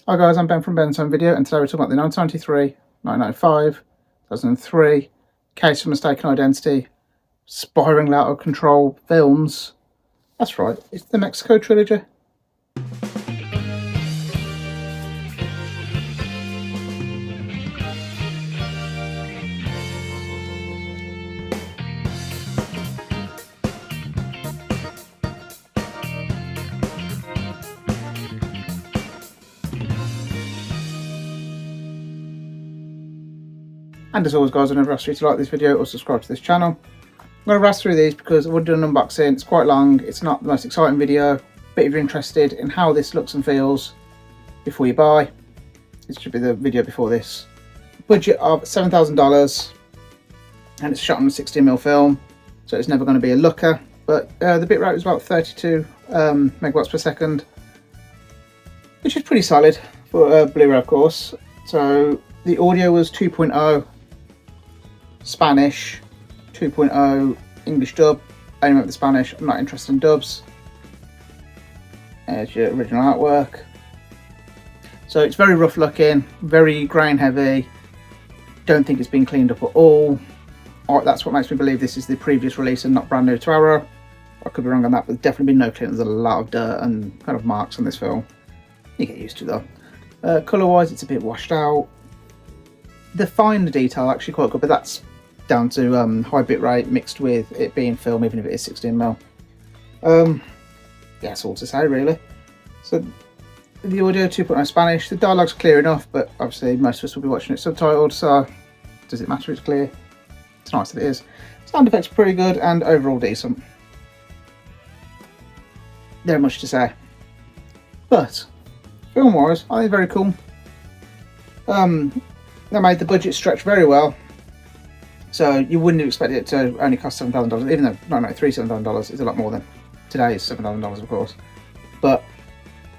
Hi guys, I'm Ben from Ben's Home Video, and today we're talking about the 1993, 1995, 2003 Case for Mistaken Identity, spiraling out of control films. That's right, it's the Mexico Trilogy. And as always guys, I never ask you to like this video or subscribe to this channel. I'm going to rush through these because I would do an unboxing. It's quite long, it's not the most exciting video, but if you're interested in how this looks and feels before you buy, it should be the video before this. Budget of $7,000 and it's shot on a 16mm film, so it's never going to be a looker, but the bitrate was about 32 megawatts per second, which is pretty solid for Blu-ray of course. So the audio was 2.0 Spanish, 2.0 English dub. I only went with the Spanish, I'm not interested in dubs. There's your original artwork. So it's very rough looking, very grain heavy. Don't think it's been cleaned up at all. That's what makes me believe this is the previous release and not brand new to Arrow. I could be wrong on that, but there's definitely been no cleaning. There's a lot of dirt and kind of marks on this film. You get used to though. Colour wise, it's a bit washed out. The finer detail actually quite good, but that's down to high bitrate mixed with it being film, even if it is 16mm. Yeah, that's all to say really. So the audio 2.0 Spanish, the dialogue's clear enough, but obviously most of us will be watching it subtitled, so does it matter if it's clear? It's nice that it is. Sound effects are pretty good and overall decent. There ain't much to say. But film wise, I think very cool. They made the budget stretch very well, so you wouldn't expect it to only cost $7,000, even though $7,000 is a lot more than today's $7,000 of course. But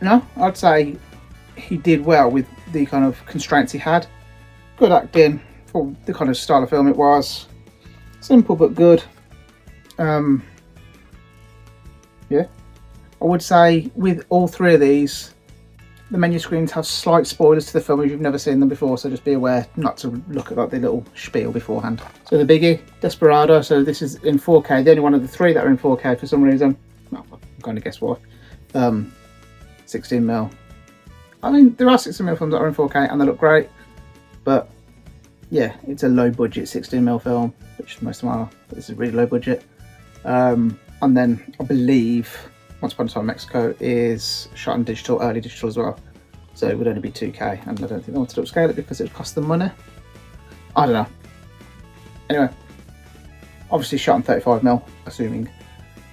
no, I'd say he did well with the kind of constraints he had. Good acting for the kind of style of film it was. Simple but good. Yeah, I would say with all three of these, the menu screens have slight spoilers to the film if you've never seen them before, so just be aware not to look at like the little spiel beforehand. So the biggie, Desperado, so this is in 4K, the only one of the three that are in 4K for some reason. Well, I'm going to guess why. 16mm. I mean, there are 16mm films that are in 4K and they look great, but yeah, it's a low budget 16mm film, which most of them are, but this is really low budget. And then I believe Once Upon a Time in Mexico is shot in digital, early digital as well, so it would only be 2K, and I don't think they wanted to upscale it because it would cost them money. I don't know. Anyway, obviously shot in 35mm, assuming.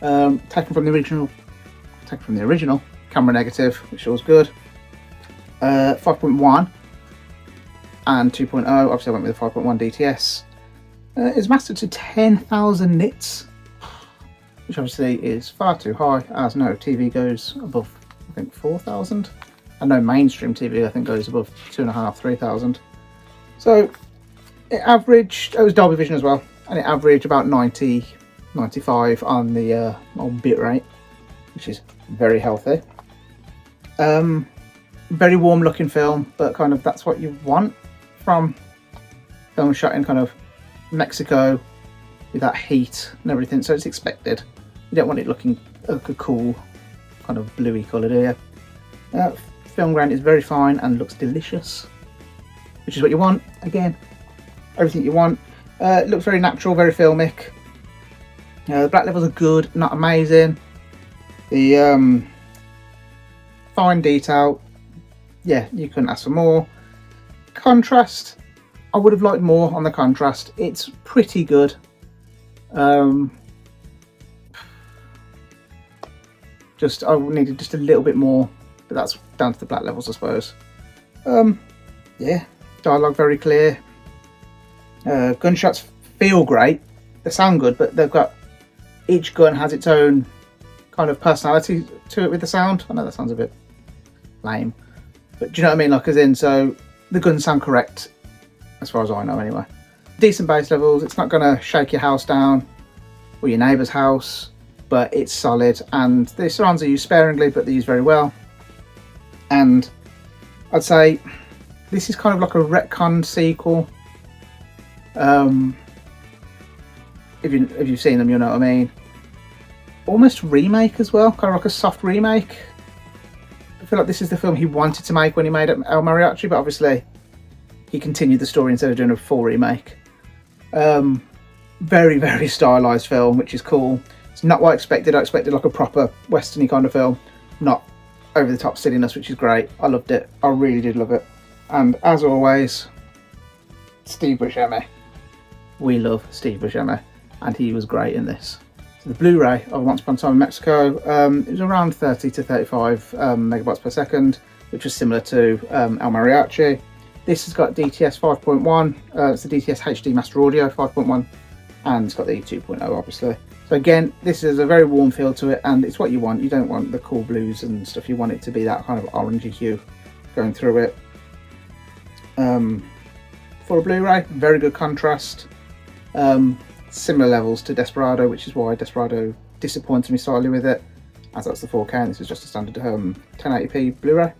Taken from the original camera negative, which was good. 5.1 and 2.0. Obviously, I went with the 5.1 DTS. It's mastered to 10,000 nits, which obviously is far too high, as no TV goes above, I think, 4,000. And no mainstream TV, I think, goes above 2,500, 3,000. So it averaged, it was Dolby Vision as well, and it averaged about 90, 95 on the old bit rate, which is very healthy. Very warm looking film, but kind of that's what you want from film shot in kind of Mexico with that heat and everything, so it's expected. You don't want it looking like a cool kind of bluey colour, do you? Film grain is very fine and looks delicious, which is what you want. Again, everything you want. It looks very natural, very filmic. The black levels are good, not amazing. The fine detail, yeah, you couldn't ask for more. Contrast, I would have liked more on the contrast. It's pretty good. Just I needed just a little bit more, but that's down to the black levels, I suppose. Yeah, dialogue very clear. Gunshots feel great. They sound good, but they've got, each gun has its own kind of personality to it with the sound. I know that sounds a bit lame, but do you know what I mean? Like, as in, so the guns sound correct as far as I know anyway. Decent bass levels. It's not going to shake your house down or your neighbour's house, but it's solid, and the surrounds are used sparingly, but they're used very well. And I'd say this is kind of like a retcon sequel. If you've seen them, you'll know what I mean. Almost remake as well, kind of like a soft remake. I feel like this is the film he wanted to make when he made El Mariachi, but obviously he continued the story instead of doing a full remake. Very, very stylized film, which is cool. It's not what I expected. I expected like a proper westerny kind of film, not over the top silliness, which is great. I loved it. I really did love it. And as always, Steve Buscemi. We love Steve Buscemi, and he was great in this. So the Blu-ray of Once Upon a Time in Mexico, it was around 30 to 35 megabytes per second, which was similar to El Mariachi. This has got DTS 5.1, it's the DTS HD Master Audio 5.1, and it's got the 2.0 obviously. So again, this is a very warm feel to it, and it's what you want. You don't want the cool blues and stuff, you want it to be that kind of orangey hue going through it. For a Blu-ray, very good contrast. Similar levels to Desperado, which is why Desperado disappointed me slightly with it, as that's the 4K and this is just a standard 1080p Blu-ray.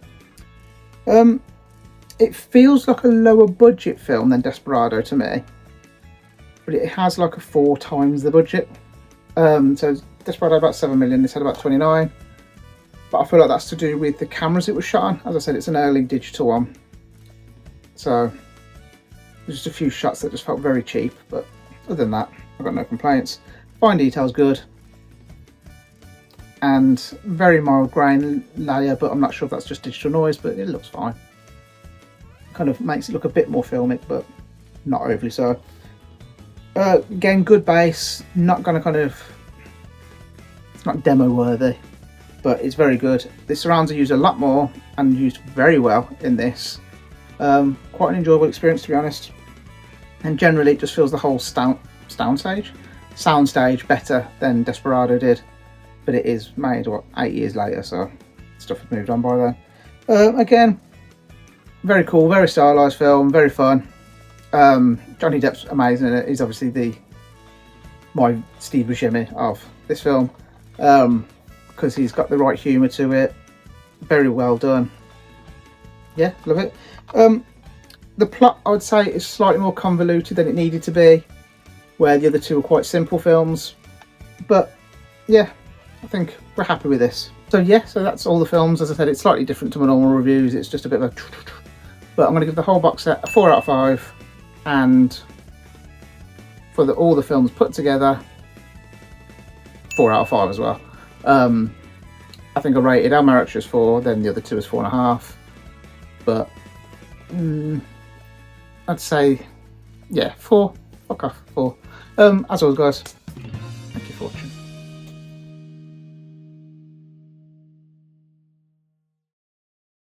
It feels like a lower budget film than Desperado to me, but it has like a 4 times the budget. So Desperado about 7 million, this had about 29, but I feel like that's to do with the cameras it was shot on. As I said, it's an early digital one, so there's just a few shots that just felt very cheap, but other than that, I've got no complaints. Fine detail's good, and very mild grain layer, but I'm not sure if that's just digital noise, but it looks fine. Kind of makes it look a bit more filmic, but not overly so. Again, good bass, not gonna it's not demo worthy, but it's very good. The surrounds are used a lot more and used very well in this. Quite an enjoyable experience, to be honest. And generally it just feels the whole soundstage better than Desperado did, but it is made 8 years later, so stuff has moved on by then. Again, very cool, very stylized film, very fun. Johnny Depp's amazing in it. He's obviously my Steve Buscemi of this film, because he's got the right humour to it. Very well done. Yeah, love it. The plot, I would say, is slightly more convoluted than it needed to be, where the other two are quite simple films. But yeah, I think we're happy with this. So yeah, so that's all the films. As I said, it's slightly different to my normal reviews. It's just a bit of a... But I'm going to give the whole box set a 4 out of 5. And for all the films put together, 4 out of 5 as well. I think I rated El Mariachi as 4, then the other two as 4.5. But... I'd say, yeah, 4. Fuck off, 4. As always, guys,